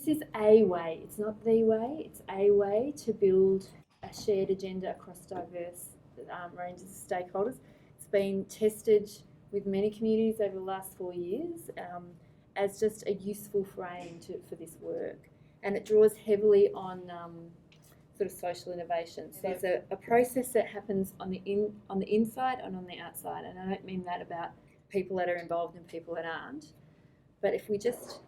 This is a way, it's not the way, it's a way to build a shared agenda across diverse ranges of stakeholders. It's been tested with many communities over the last 4 years as just a useful frame for this work. And it draws heavily on sort of social innovation. So there's a process that happens on the inside and on the outside. And I don't mean that about people that are involved and people that aren't. But if we just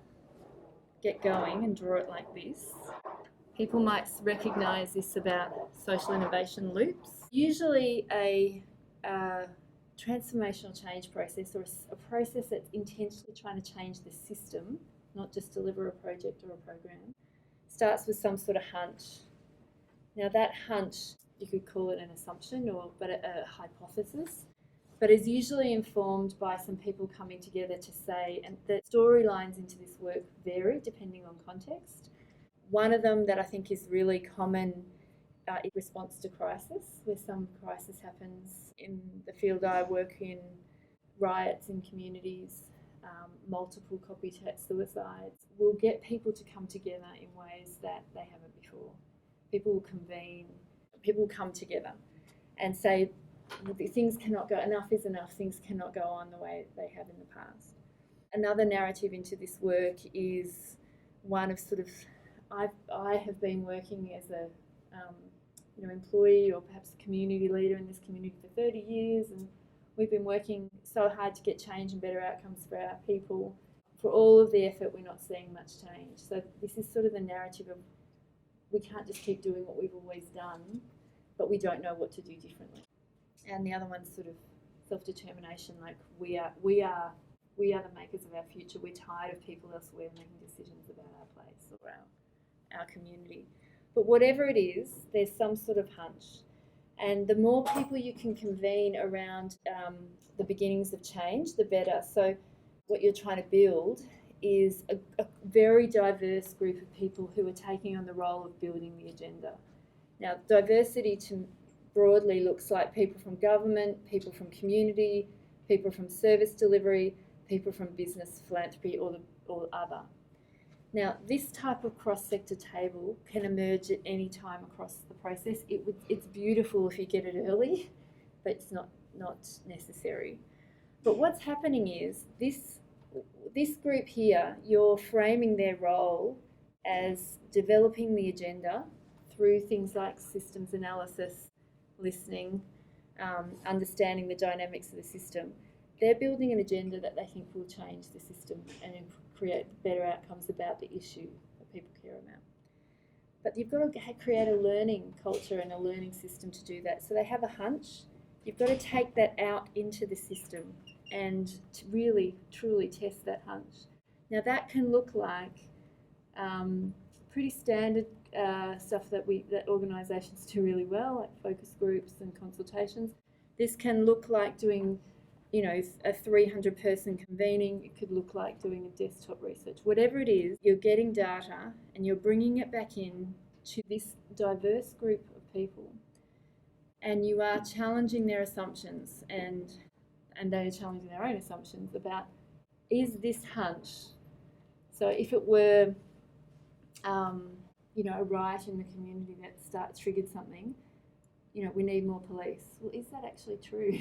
get going and draw it like this, people might recognise this about social innovation loops. Usually a transformational change process, or a process that's intentionally trying to change the system, not just deliver a project or a program, starts with some sort of hunch. Now that hunch, you could call it an assumption but a hypothesis, but is usually informed by some people coming together to say, and the storylines into this work vary depending on context. One of them that I think is really common in response to crisis, where some crisis happens. In the field I work in, riots in communities, multiple copycat suicides, will get people to come together in ways that they haven't before. People will convene, people will come together and say, things cannot go, enough is enough, things cannot go on the way they have in the past. Another narrative into this work is one of sort of, I have been working as a employee or perhaps a community leader in this community for 30 years, and we've been working so hard to get change and better outcomes for our people. For all of the effort, we're not seeing much change. So this is sort of the narrative of, we can't just keep doing what we've always done, but we don't know what to do differently. And the other one's sort of self-determination, like we are the makers of our future. We're tired of people elsewhere making decisions about our place or our community. But whatever it is, there's some sort of hunch. And the more people you can convene around the beginnings of change, the better. So what you're trying to build is a very diverse group of people who are taking on the role of building the agenda. Now, diversity broadly looks like people from government, people from community, people from service delivery, people from business, philanthropy, or other. Now, this type of cross-sector table can emerge at any time across the process. It's beautiful if you get it early, but it's not necessary. But what's happening is this group here, you're framing their role as developing the agenda through things like systems analysis, listening, understanding the dynamics of the system. They're building an agenda that they think will change the system and create better outcomes about the issue that people care about. But you've got to create a learning culture and a learning system to do that. So they have a hunch. You've got to take that out into the system and to really, truly test that hunch. Now that can look like pretty standard stuff that organisations do really well, like focus groups and consultations. This can look like doing, a 300-person convening. It could look like doing a desktop research. Whatever it is, you're getting data and you're bringing it back in to this diverse group of people, and you are challenging their assumptions, and they are challenging their own assumptions about, is this hunch? So if it were a riot in the community that triggered something, we need more police. Well, is that actually true?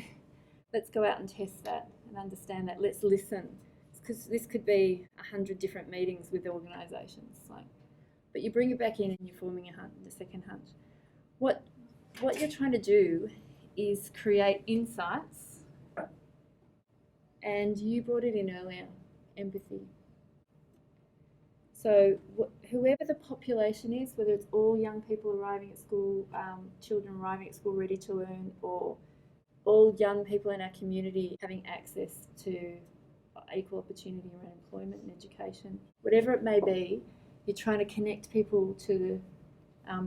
Let's go out and test that and understand that. Let's listen, because this could be 100 different meetings with organisations. But you bring it back in and you're forming a second hunch. What you're trying to do is create insights, and you brought it in earlier, empathy. So whoever the population is, whether it's all young people arriving at school, children arriving at school ready to learn, or all young people in our community having access to equal opportunity around employment and education, whatever it may be, you're trying to connect people to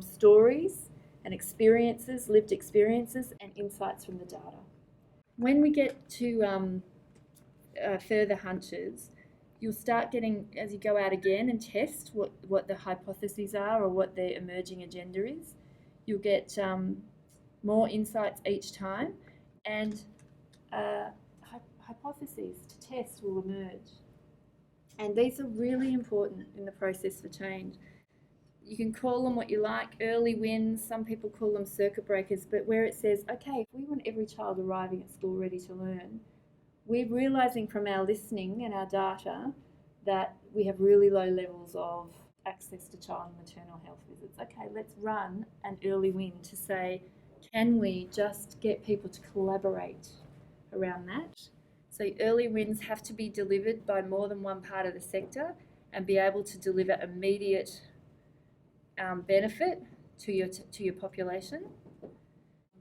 stories and experiences, lived experiences, and insights from the data. When we get to further hunches, you'll start getting, as you go out again and test what the hypotheses are or what the emerging agenda is, you'll get more insights each time, and hypotheses to test will emerge. And these are really important in the process for change. You can call them what you like, early wins, some people call them circuit breakers, but where it says, okay, if we want every child arriving at school ready to learn, we're realising from our listening and our data that we have really low levels of access to child and maternal health visits. Okay, let's run an early win to say, can we just get people to collaborate around that? So early wins have to be delivered by more than one part of the sector and be able to deliver immediate benefit to your population,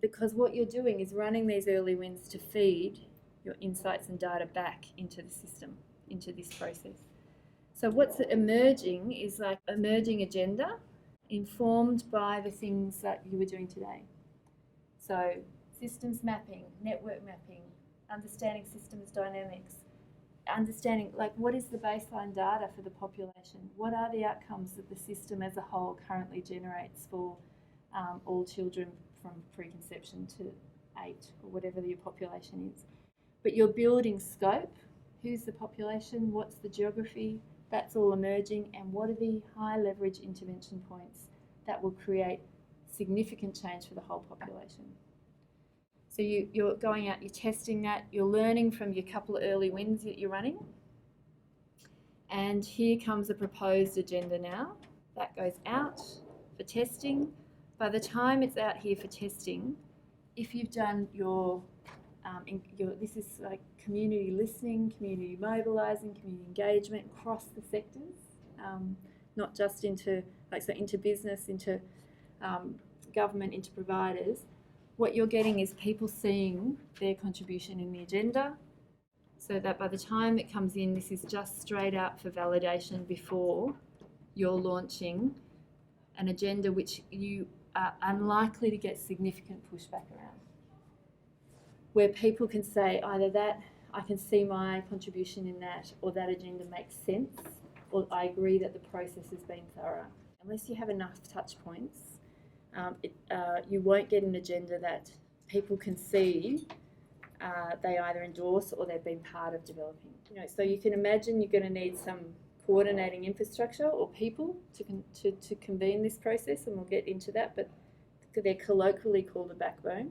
because what you're doing is running these early wins to feed your insights and data back into the system, into this process. So what's emerging is like emerging agenda informed by the things that you were doing today. So systems mapping, network mapping, understanding systems dynamics, understanding like what is the baseline data for the population, what are the outcomes that the system as a whole currently generates for all children from preconception to 8 or whatever your population is. But you're building scope, who's the population, what's the geography, that's all emerging, and what are the high leverage intervention points that will create significant change for the whole population. So you're going out, you're testing that, you're learning from your couple of early wins that you're running. And here comes a proposed agenda now. That goes out for testing. By the time it's out here for testing, if you've done your this is like community listening, community mobilising, community engagement across the sectors, not just into business, into government, into providers. What you're getting is people seeing their contribution in the agenda, so that by the time it comes in, this is just straight out for validation before you're launching an agenda which you are unlikely to get significant pushback around, where people can say either that, I can see my contribution in that, or that agenda makes sense, or I agree that the process has been thorough. Unless you have enough touch points, you won't get an agenda that people can see they either endorse or they've been part of developing. So you can imagine you're going to need some coordinating infrastructure or people to convene this process, and we'll get into that, but they're colloquially called a backbone.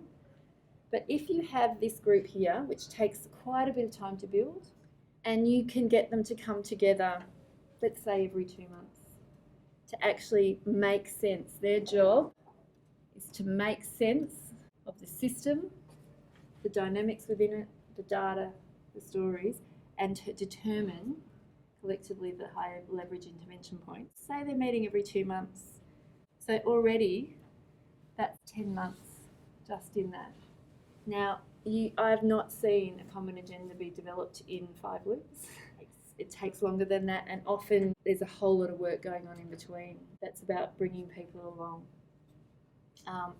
But if you have this group here, which takes quite a bit of time to build, and you can get them to come together, let's say every 2 months, to actually make sense. Their job is to make sense of the system, the dynamics within it, the data, the stories, and to determine collectively the higher leverage intervention points. Say they're meeting every 2 months. So already that's 10 months just in that. Now, I have not seen a common agenda be developed in 5 weeks. It takes longer than that, and often there's a whole lot of work going on in between. That's about bringing people along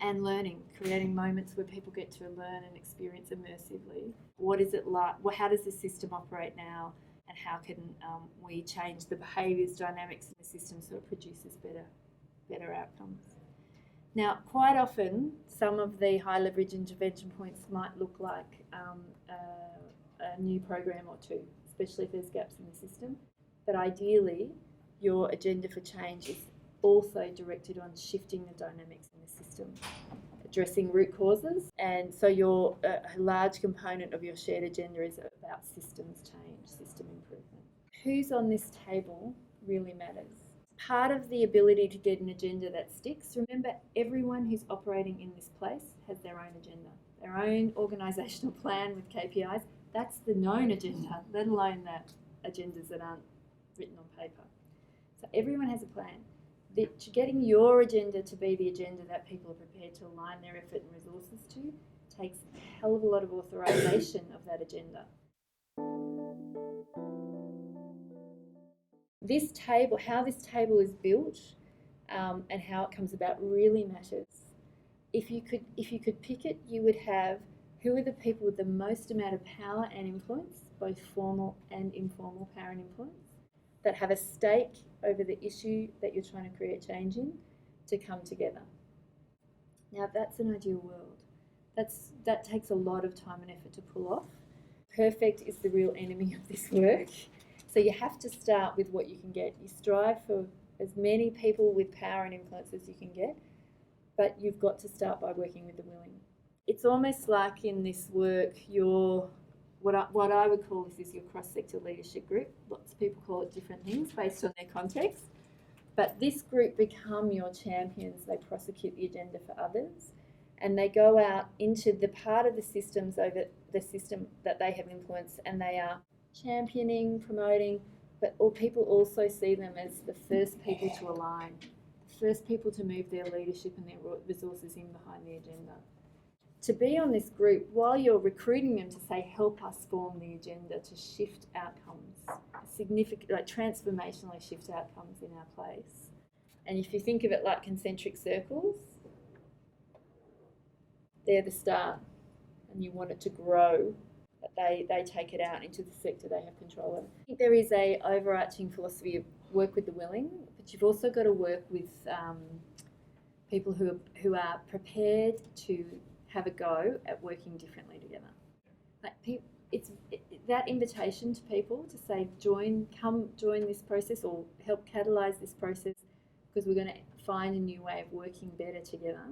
and learning, creating moments where people get to learn and experience immersively. What is it like? Well, how does the system operate now, and how can we change the behaviours, dynamics in the system so it produces better outcomes? Now, quite often, some of the high leverage intervention points might look like a new program or two, especially if there's gaps in the system. But ideally, your agenda for change is also directed on shifting the dynamics in the system, addressing root causes. And so a large component of your shared agenda is about systems change, system improvement. Who's on this table really matters. Part of the ability to get an agenda that sticks, remember, everyone who's operating in this place has their own agenda, their own organisational plan with KPIs. That's the known agenda, let alone the agendas that aren't written on paper. So everyone has a plan. Getting your agenda to be the agenda that people are prepared to align their effort and resources to takes a hell of a lot of authorisation of that agenda. This table, how this table is built and how it comes about really matters. If you could pick it, you would have who are the people with the most amount of power and influence, both formal and informal power and influence, that have a stake over the issue that you're trying to create change in, to come together. Now that's an ideal world. That takes a lot of time and effort to pull off. Perfect is the real enemy of this work. So you have to start with what you can get. You strive for as many people with power and influence as you can get, but you've got to start by working with the willing. It's almost like in this work, what I would call this is your cross-sector leadership group. Lots of people call it different things based on their context. But this group become your champions. They prosecute the agenda for others, and they go out into the part of the systems over the system that they have influenced, and they are championing, promoting, but all people also see them as the first people to align, the first people to move their leadership and their resources in behind the agenda. To be on this group while you're recruiting them to say, help us form the agenda to shift outcomes, significant, like transformationally shift outcomes in our place. And if you think of it like concentric circles, they're the start, and you want it to grow, but they take it out into the sector they have control over. I think there is a overarching philosophy of work with the willing, but you've also got to work with people who are prepared to have a go at working differently together. Like that invitation to people to say, come join this process or help catalyse this process because we're going to find a new way of working better together,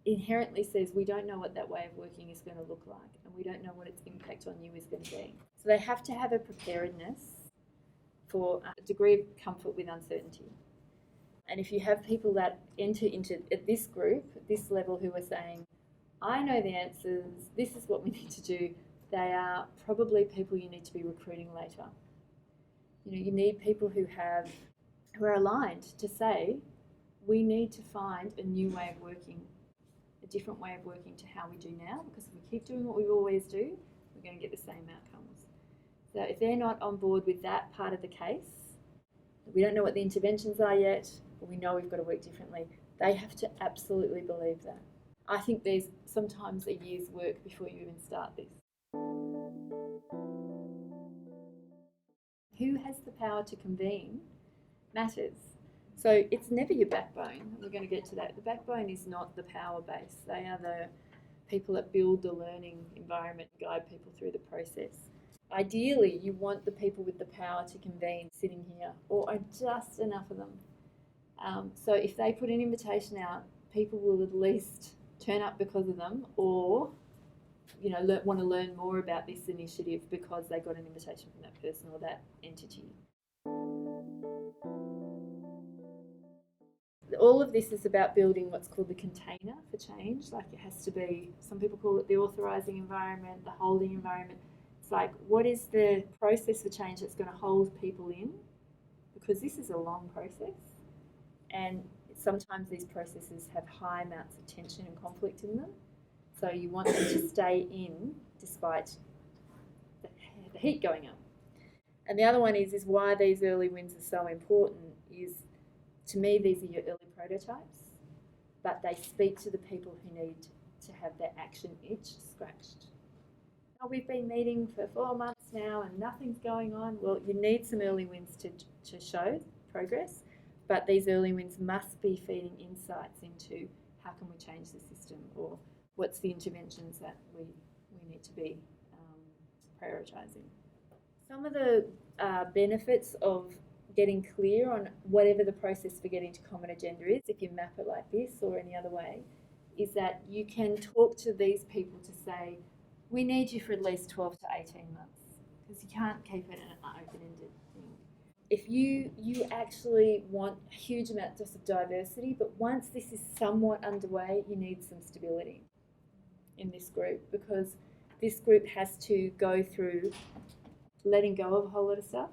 inherently says we don't know what that way of working is going to look like, and we don't know what its impact on you is going to be. So they have to have a preparedness for a degree of comfort with uncertainty. And if you have people that enter into at this group, at this level, who are saying, I know the answers, this is what we need to do, they are probably people you need to be recruiting later. You need people who are aligned to say, we need to find a new way of working, a different way of working to how we do now, because if we keep doing what we always do, we're going to get the same outcomes. So if they're not on board with that part of the case, we don't know what the interventions are yet, but we know we've got to work differently, they have to absolutely believe that. I think there's sometimes a year's work before you even start this. Who has the power to convene matters. So it's never your backbone. We're going to get to that. The backbone is not the power base. They are the people that build the learning environment, guide people through the process. Ideally, you want the people with the power to convene sitting here, or are just enough of them. So if they put an invitation out, people will at least turn up because of them, or want to learn more about this initiative because they got an invitation from that person or that entity. All of this is about building what's called the container for change. Like, it has to be, some people call it the authorising environment, the holding environment. It's like, what is the process for change that's going to hold people in? Because this is a long process, and sometimes these processes have high amounts of tension and conflict in them. So you want them to stay in despite the heat going up. And the other one is why these early wins are so important is, to me, these are your early prototypes, but they speak to the people who need to have their action itch scratched. Oh, we've been meeting for 4 months now and nothing's going on. Well, you need some early wins to show progress, but these early wins must be feeding insights into how can we change the system, or what's the interventions that we need to be prioritising. Some of the benefits of getting clear on whatever the process for getting to common agenda is, if you map it like this or any other way, is that you can talk to these people to say, we need you for at least 12 to 18 months, because you can't keep it an open-ended thing. If you actually want a huge amount just of diversity, but once this is somewhat underway, you need some stability in this group, because this group has to go through letting go of a whole lot of stuff,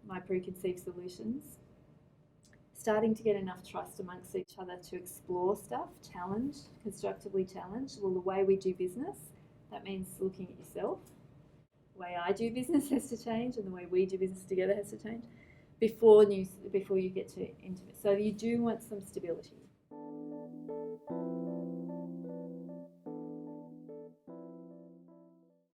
my preconceived solutions, starting to get enough trust amongst each other to explore stuff, challenge, constructively challenge. Well, the way we do business, that means looking at yourself. The way I do business has to change, and the way we do business together has to change before you get to intimate. So you do want some stability.